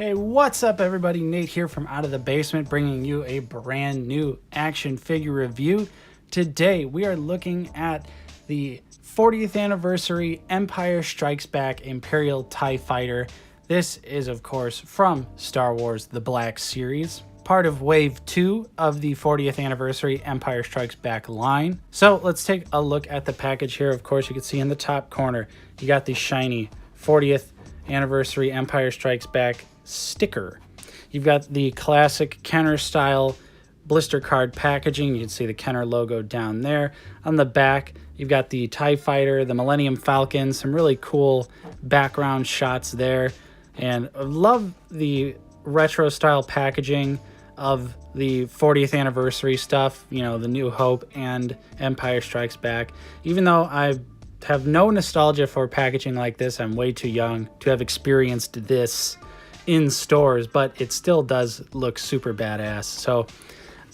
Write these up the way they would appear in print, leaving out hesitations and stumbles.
Hey, what's up everybody? Nate here from Out of the Basement, bringing you a brand new action figure review. Today we are looking at the 40th anniversary Empire Strikes Back Imperial TIE Fighter. This is of course from Star Wars The Black Series, part of Wave 2 of the 40th anniversary Empire Strikes Back line. So let's take a look at the package here. Of course, you can see in the top corner, you got the shiny 40th anniversary Empire Strikes Back sticker. You've got the classic Kenner style blister card packaging. You can see the Kenner logo down there. On the back, you've got the TIE Fighter, the Millennium Falcon, some really cool background shots there. And I love the retro style packaging of the 40th anniversary stuff, you know, the New Hope and Empire Strikes Back. Even though I have no nostalgia for packaging like this, I'm way too young to have experienced this in stores, but it still does look super badass. So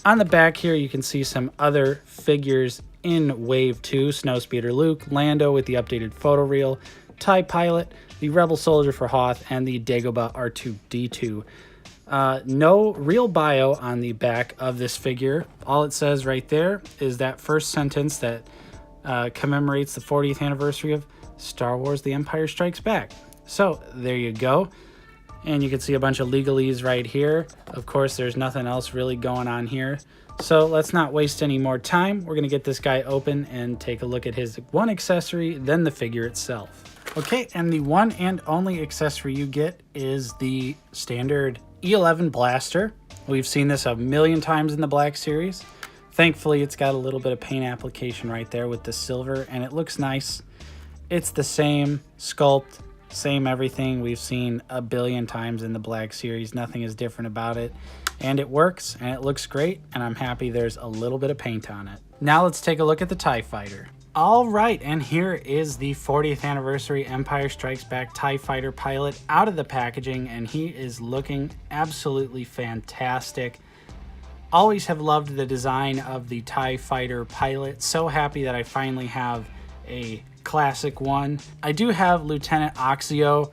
on the back here, you can see some other figures in Wave 2, Snowspeeder Luke, Lando with the updated photo reel, TIE Pilot, the Rebel Soldier for Hoth, and the Dagobah R2-D2. No real bio on the back of this figure. All it says right there is that first sentence that commemorates the 40th anniversary of Star Wars The Empire Strikes Back. So there you go. And you can see a bunch of legalese right here. Of course, there's nothing else really going on here. So let's not waste any more time. We're gonna get this guy open and take a look at his one accessory, then the figure itself. Okay, and the one and only accessory you get is the standard E11 blaster. We've seen this a million times in the Black Series. Thankfully, it's got a little bit of paint application right there with the silver, and it looks nice. It's the same sculpt, same everything we've seen a billion times in the Black Series. Nothing is different about it, and it works and it looks great, and I'm happy there's a little bit of paint on it. Now let's take a look at the TIE Fighter. All right, and here is the 40th anniversary Empire Strikes Back TIE Fighter pilot out of the packaging, and he is looking absolutely fantastic. Always have loved the design of the TIE Fighter pilot. So happy that I finally have a classic one. I do have Lieutenant Oxio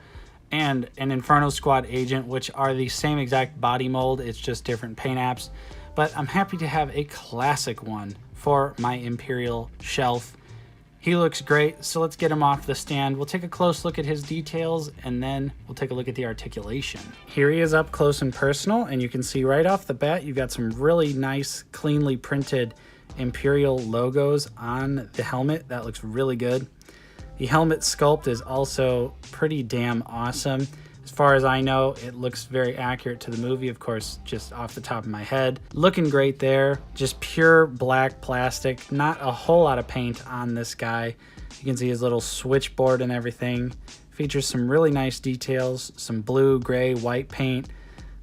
and an Inferno Squad agent, which are the same exact body mold, it's just different paint apps, but I'm happy to have a classic one for my Imperial shelf. He looks great, so let's get him off the stand. We'll take a close look at his details, and then we'll take a look at the articulation. Here he is up close and personal, and you can see right off the bat, you've got some really nice, cleanly printed Imperial logos on the helmet. That looks really good. The helmet sculpt is also pretty damn awesome. As far as I know, it looks very accurate to the movie, of course, just off the top of my head. Looking great there. Just pure black plastic. Not a whole lot of paint on this guy. You can see his little switchboard and everything. Features some really nice details. Some blue, gray, white paint.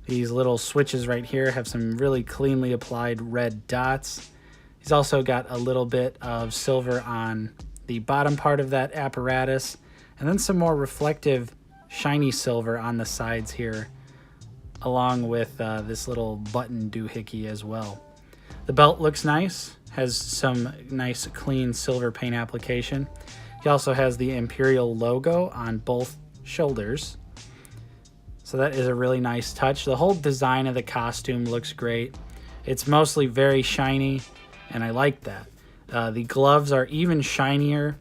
These little switches right here have some really cleanly applied red dots. He's also got a little bit of silver on the bottom part of that apparatus, and then some more reflective shiny silver on the sides here, along with this little button doohickey as well. The belt looks nice, has some nice clean silver paint application. He also has the Imperial logo on both shoulders, so that is a really nice touch. The whole design of the costume looks great. It's mostly very shiny, and I like that. The gloves are even shinier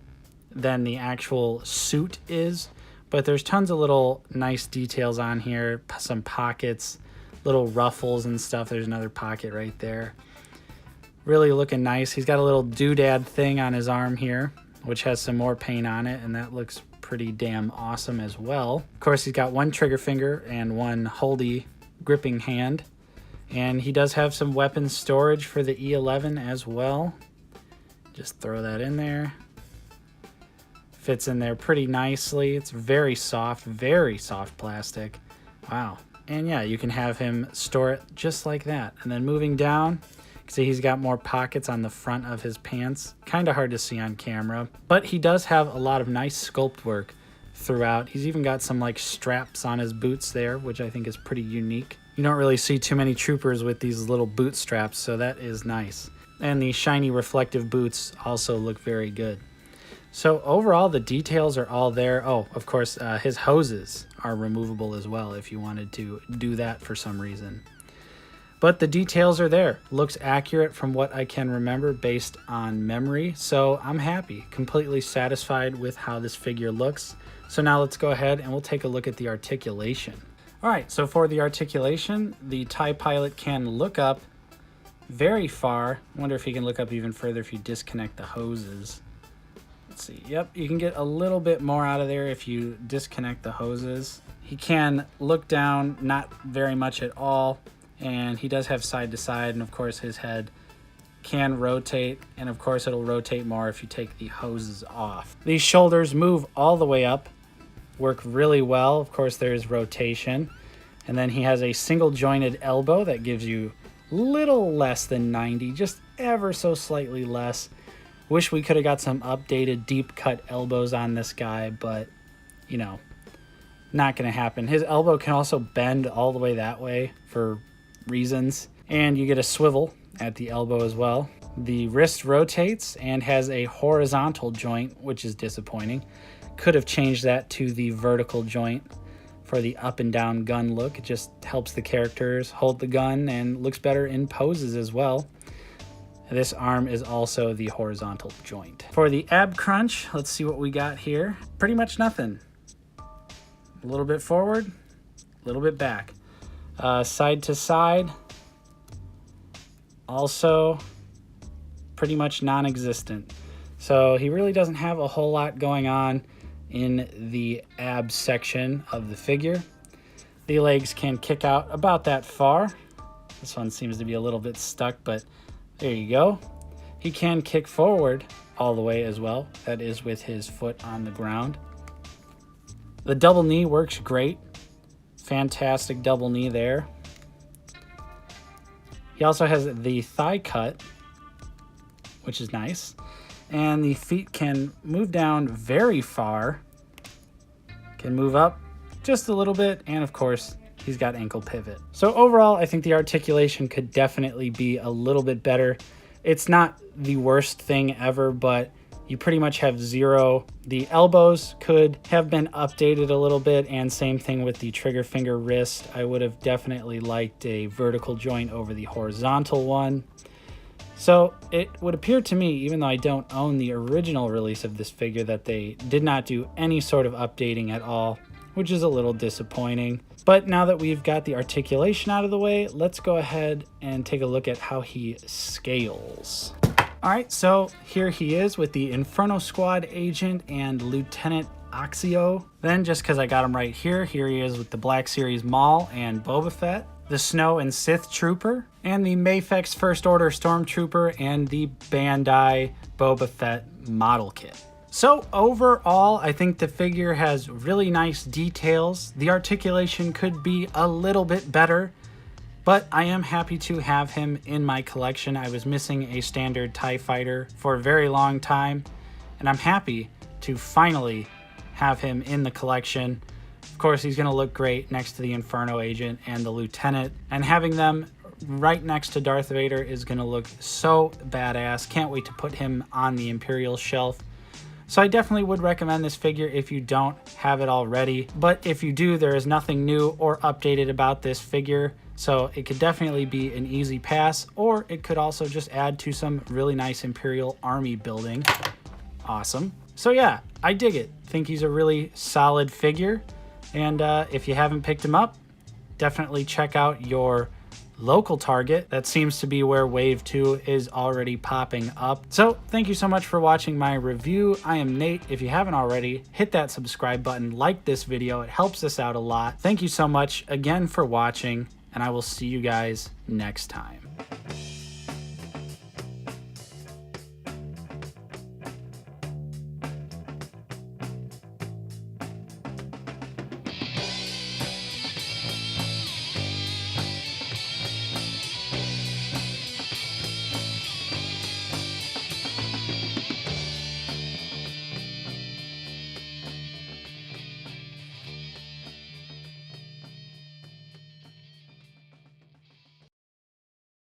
than the actual suit is, but there's tons of little nice details on here. Some pockets, little ruffles and stuff. There's another pocket right there. Really looking nice. He's got a little doodad thing on his arm here, which has some more paint on it, and that looks pretty damn awesome as well. Of course, he's got one trigger finger and one holdy gripping hand, and he does have some weapon storage for the E11 as well. Just throw that in there. Fits in there pretty nicely. It's very soft plastic. Wow. And yeah, you can have him store it just like that. And then moving down, you can see he's got more pockets on the front of his pants. Kind of hard to see on camera, but he does have a lot of nice sculpt work throughout. He's even got some like straps on his boots there, which I think is pretty unique. You don't really see too many troopers with these little boot straps, so that is nice. And the shiny reflective boots also look very good. So overall, the details are all there. Oh, of course, his hoses are removable as well if you wanted to do that for some reason. But the details are there. Looks accurate from what I can remember based on memory. So I'm happy, completely satisfied with how this figure looks. So now let's go ahead and we'll take a look at the articulation. All right, so for the articulation, the TIE pilot can look up very far. I wonder if he can look up even further if you disconnect the hoses. Let's see. Yep, you can get a little bit more out of there if you disconnect the hoses. He can look down, not very much at all. And he does have side to side, and of course his head can rotate, and of course it'll rotate more if you take the hoses off. These shoulders move all the way up, work really well. Of course there's rotation, and then he has a single jointed elbow that gives you little less than 90, just ever so slightly less. Wish we could have got some updated deep cut elbows on this guy, but you know, not gonna happen. His elbow can also bend all the way that way for reasons, and you get a swivel at the elbow as well. The wrist rotates and has a horizontal joint, which is disappointing. Could have changed that to the vertical joint for the up and down gun look. It just helps the characters hold the gun and looks better in poses as well. This arm is also the horizontal joint. For the ab crunch, let's see what we got here. Pretty much nothing. A little bit forward, a little bit back. Side to side, also pretty much non-existent. So he really doesn't have a whole lot going on in the abs section of the figure. The legs can kick out about that far. This one seems to be a little bit stuck, but there you go. He can kick forward all the way as well. That is with his foot on the ground. The double knee works great. Fantastic double knee there. He also has the thigh cut, which is nice. And the feet can move down very far. Can move up just a little bit. And of course, he's got ankle pivot. So overall, I think the articulation could definitely be a little bit better. It's not the worst thing ever, but you pretty much have zero. The elbows could have been updated a little bit, and same thing with the trigger finger wrist. I would have definitely liked a vertical joint over the horizontal one. So it would appear to me, even though I don't own the original release of this figure, that they did not do any sort of updating at all, which is a little disappointing. But now that we've got the articulation out of the way, let's go ahead and take a look at how he scales. All right, so here he is with the Inferno Squad agent and Lieutenant Oxio. Then, just because I got him right here, here he is with the Black Series Maul and Boba Fett, the Snow and Sith Trooper, and the Mafex First Order Stormtrooper, and the Bandai Boba Fett model kit. So overall, I think the figure has really nice details. The articulation could be a little bit better, but I am happy to have him in my collection. I was missing a standard TIE fighter for a very long time, and I'm happy to finally have him in the collection. Of course, he's going to look great next to the Inferno agent and the Lieutenant, and having them right next to Darth Vader is going to look so badass. Can't wait to put him on the Imperial shelf. So I definitely would recommend this figure if you don't have it already. But if you do, there is nothing new or updated about this figure. So it could definitely be an easy pass, or it could also just add to some really nice Imperial army building. Awesome. So yeah, I dig it. Think he's a really solid figure. And if you haven't picked him up, definitely check out your local Target. That seems to be where Wave 2 is already popping up. So thank you so much for watching my review. I am Nate. If you haven't already, hit that subscribe button, like this video. It helps us out a lot. Thank you so much again for watching, and I will see you guys next time.